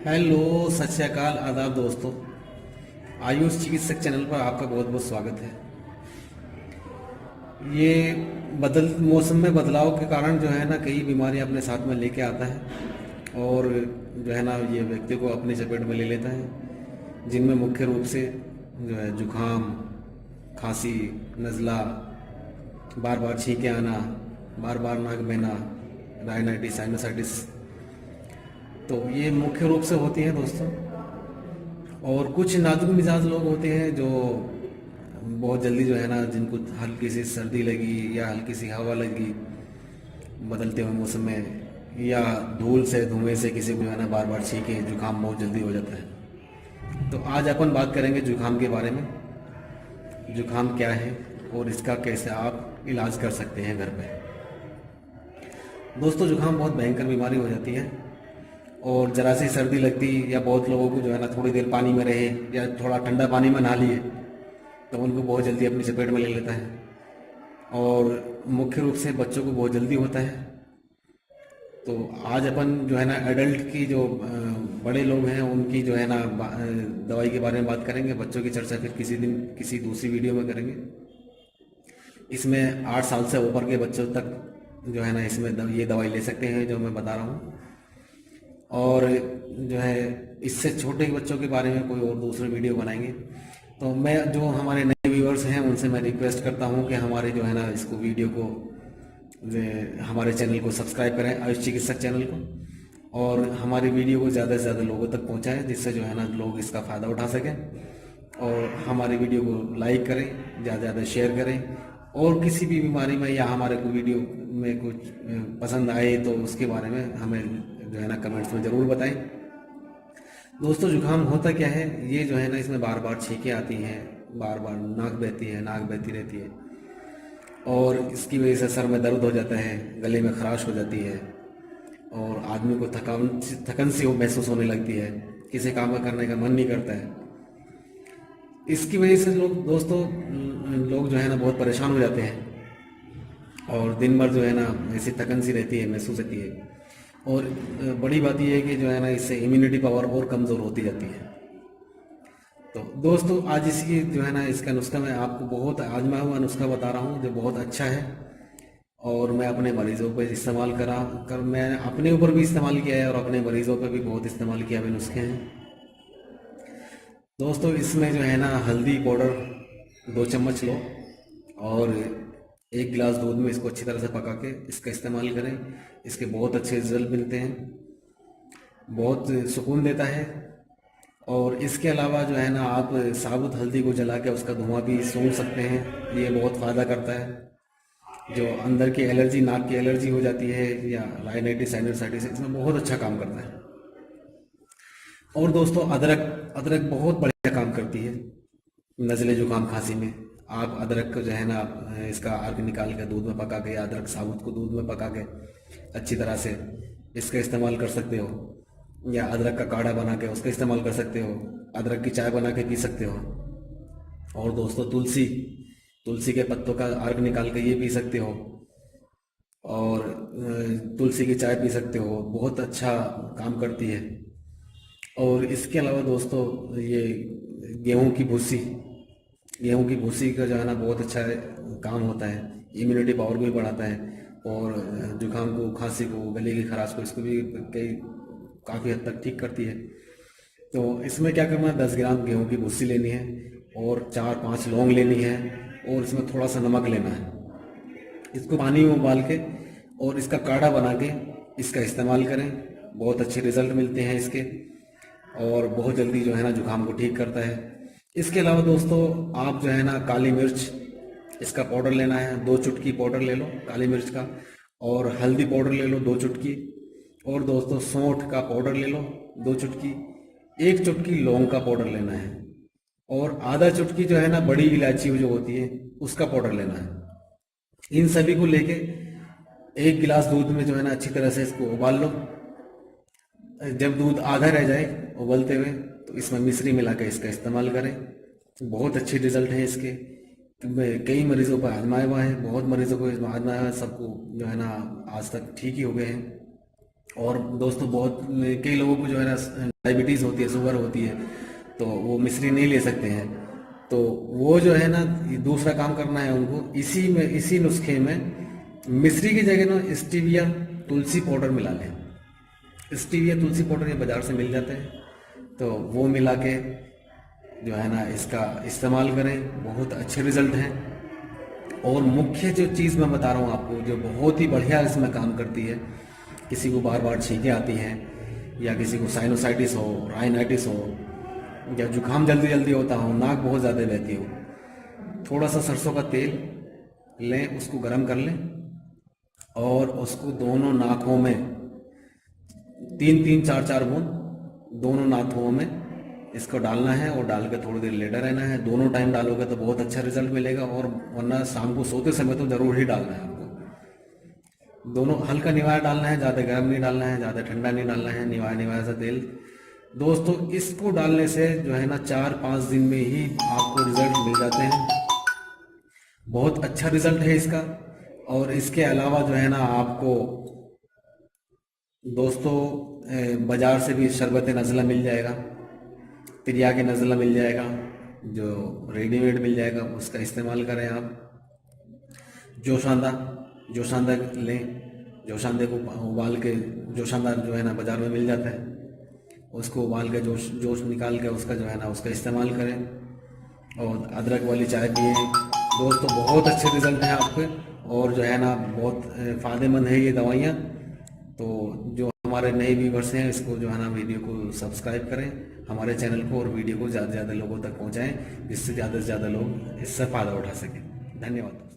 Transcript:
Hello, सत श्री अकाल, आदाब दोस्तों। आयुष चिकित्सक चैनल पर आपका बहुत बहुत स्वागत है। ये बदल मौसम में बदलाव के कारण जो है ना कई बीमारियां अपने साथ में लेके आता है और जो है ना ये व्यक्ति को अपनी चपेट में ले लेता है, जिनमें मुख्य रूप से जो है जुखाम, खांसी, नज़ला, बार बार छींके आना, बार बार नाक बहना, राइनाइटिस, साइनसाइटिस। तो ये मुख्य रूप से होती हैं दोस्तों। और कुछ नाजुक मिजाज लोग होते हैं जो बहुत जल्दी जो है ना, जिनको हल्की सी सर्दी लगी या हल्की सी हवा लगी बदलते हुए मौसम में, या धूल से धुएं से किसी को जो है ना बार बार छींके जुकाम बहुत जल्दी हो जाता है। तो आज अपन बात करेंगे जुकाम के बारे में। जुकाम क्या है और इसका कैसे आप इलाज कर सकते हैं घर पे। दोस्तों, जुकाम बहुत भयंकर बीमारी हो जाती है और ज़रा सी सर्दी लगती या बहुत लोगों को जो है ना थोड़ी देर पानी में रहे या थोड़ा ठंडा पानी में नहा लिए तो उनको बहुत जल्दी अपनी चपेट में ले लेता है। और मुख्य रूप से बच्चों को बहुत जल्दी होता है। तो आज अपन जो है ना एडल्ट की जो बड़े लोग हैं उनकी जो है ना दवाई के बारे में बात करेंगे। बच्चों की चर्चा फिर किसी दिन किसी दूसरी वीडियो में करेंगे। इसमें 8 साल से ऊपर के बच्चों तक जो है ना इसमें ये दवाई ले सकते हैं जो मैं बता रहा हूँ। और जो है इससे छोटे बच्चों के बारे में कोई और दूसरी वीडियो बनाएंगे। तो मैं जो हमारे नए व्यूअर्स हैं उनसे मैं रिक्वेस्ट करता हूं कि हमारे जो है ना इसको वीडियो को हमारे चैनल को सब्सक्राइब करें, आयुष चिकित्सक चैनल को, और हमारी वीडियो को ज़्यादा से ज़्यादा लोगों तक पहुंचाएं जिससे जो है ना लोग इसका फ़ायदा उठा सकें। और हमारी वीडियो को लाइक करें, ज़्यादा से ज़्यादा शेयर करें। और किसी भी बीमारी में या हमारे को वीडियो में कुछ पसंद आए तो उसके बारे में हमें जो है ना कमेंट्स में ज़रूर बताएं। दोस्तों, जुकाम होता क्या है, ये जो है ना इसमें बार बार छींकें आती हैं, बार बार नाक बहती है, नाक बहती रहती है और इसकी वजह से सर में दर्द हो जाता है, गले में खराश हो जाती है और आदमी को थकन सी महसूस होने लगती है, किसी काम का करने का मन नहीं करता है। इसकी वजह से लोग जो है ना बहुत परेशान हो जाते हैं और दिन भर जो है ना ऐसी थकन सी रहती है, महसूस होती है। और बड़ी बात यह है कि जो है ना इससे इम्यूनिटी पावर और कमज़ोर होती जाती है। तो दोस्तों, आज इसकी जो है ना इसका नुस्खा मैं आपको बहुत आजमाया हुआ नुस्खा बता रहा हूँ जो बहुत अच्छा है और मैं अपने मरीजों पर इस्तेमाल मैं अपने ऊपर भी इस्तेमाल किया है और अपने मरीजों पर भी बहुत इस्तेमाल किया हुए नुस्खे हैं। दोस्तों, इसमें जो है ना हल्दी पाउडर 2 चम्मच लो और 1 गिलास दूध में इसको अच्छी तरह से पका के इसका इस्तेमाल करें। इसके बहुत अच्छे रिजल्ट मिलते हैं, बहुत सुकून देता है। और इसके अलावा जो है ना आप साबुत हल्दी को जला के उसका धुआं भी सूंघ सकते हैं, ये बहुत फ़ायदा करता है। जो अंदर की एलर्जी, नाक की एलर्जी हो जाती है या राइनाइटिस, साइनसाइटिस, इसमें बहुत अच्छा काम करता है। और दोस्तों, अदरक अदरक बहुत बढ़िया काम करती है नज़ले जुकाम खांसी में। आप अदरक को जो है ना इसका अर्क निकाल के दूध में पका के, अदरक साबुत को दूध में पका के अच्छी तरह से इसका इस्तेमाल कर सकते हो, या अदरक का काढ़ा बना के उसका इस्तेमाल कर सकते हो, अदरक की चाय बना के पी सकते हो। और दोस्तों, तुलसी तुलसी के पत्तों का अर्क निकाल के ये पी सकते हो और तुलसी की चाय पी सकते हो, बहुत अच्छा काम करती है। और इसके अलावा दोस्तों, ये गेहूं की भूसी गेहूं की भूसी का जो है ना बहुत अच्छा काम होता है, इम्यूनिटी पावर भी बढ़ाता है और जुकाम को, खांसी को, गले की खराश को, इसको भी काफ़ी हद तक ठीक करती है। तो इसमें क्या करना है, 10 ग्राम गेहूं की भूसी लेनी है और 4-5 लौंग लेनी है और इसमें थोड़ा सा नमक लेना है। इसको पानी में उबाल के और इसका काढ़ा बना के इसका इस्तेमाल करें, बहुत अच्छे रिजल्ट मिलते हैं इसके और बहुत जल्दी जो है ना जुकाम को ठीक करता है। इसके अलावा दोस्तों, आप जो है ना काली मिर्च, इसका पाउडर लेना है, 2 चुटकी पाउडर ले लो काली मिर्च का, और हल्दी पाउडर ले लो 2 चुटकी, और दोस्तों सौंठ का पाउडर ले लो 2 चुटकी, 1 चुटकी लौंग का पाउडर लेना है और आधा चुटकी जो है ना बड़ी इलायची जो होती है उसका पाउडर लेना है। इन सभी को लेके 1 गिलास दूध में जो है ना अच्छी तरह से इसको उबाल लो। जब दूध आधा रह जाए उबलते हुए तो इसमें मिश्री मिला के इसका इस्तेमाल करें, बहुत अच्छे रिजल्ट हैं इसके। तो मैं कई मरीजों पर आजमाया हुआ है, बहुत मरीजों को आजमाया हुआ है, सबको जो है ना आज तक ठीक ही हो गए हैं। और दोस्तों बहुत कई लोगों को जो है ना डायबिटीज़ होती है, शुगर होती है, तो वो मिश्री नहीं ले सकते हैं। तो वो जो है ना दूसरा काम करना है उनको, इसी में इसी नुस्खे में मिश्री की जगह ना स्टीविया तुलसी पाउडर मिला लें। स्टीविया तुलसी पाउडर ये बाज़ार से मिल जाते हैं, तो वो मिला के जो है ना इसका इस्तेमाल करें, बहुत अच्छे रिजल्ट हैं। और मुख्य जो चीज़ मैं बता रहा हूँ आपको, जो बहुत ही बढ़िया इसमें काम करती है, किसी को बार बार छींकें आती हैं, या किसी को साइनोसाइटिस हो, राइनाइटिस हो, या जुकाम जल्दी जल्दी होता हो, नाक बहुत ज़्यादा बहती हो, थोड़ा सा सरसों का तेल लें, उसको गर्म कर लें और उसको दोनों नाकों में 3-3 4-4 बूंद दोनों नाकों में इसको डालना है, और डाल के थोड़ी देर लेटा रहना है। दोनों टाइम डालोगे तो बहुत अच्छा रिजल्ट मिलेगा, और वरना शाम को सोते समय तो ज़रूर ही डालना है आपको। दोनों हल्का निवाया डालना है, ज़्यादा गर्म नहीं डालना है, ज़्यादा ठंडा नहीं डालना है, निवाया निवाया सा तेल। दोस्तों इसको डालने से जो है ना 4-5 दिन में ही आपको रिजल्ट मिल जाते हैं, बहुत अच्छा रिजल्ट है इसका। और इसके अलावा जो है ना आपको दोस्तों बाजार से भी शरबत नज़ला मिल जाएगा, तिरिया के नज़ला मिल जाएगा, जो रेडीमेड मिल जाएगा, उसका इस्तेमाल करें आप। जोशांदा जोशांदा लें, जोशांदे को उबाल के, जोशांदा जो है ना बाज़ार में मिल जाता है, उसको उबाल के जोश जोश निकाल के उसका जो है ना उसका इस्तेमाल करें। और अदरक वाली चाय पिए दोस्तों, बहुत अच्छे रिजल्ट हैं आपके, और जो है ना बहुत फ़ायदेमंद है ये दवाइयाँ। तो जो हमारे नए व्यूवर्स हैं, इसको जो है ना वीडियो को सब्सक्राइब करें हमारे चैनल को, और वीडियो को ज़्यादा से ज़्यादा लोगों तक पहुँचाएँ, जिससे ज़्यादा से ज़्यादा लोग इससे फ़ायदा उठा सकें। धन्यवाद।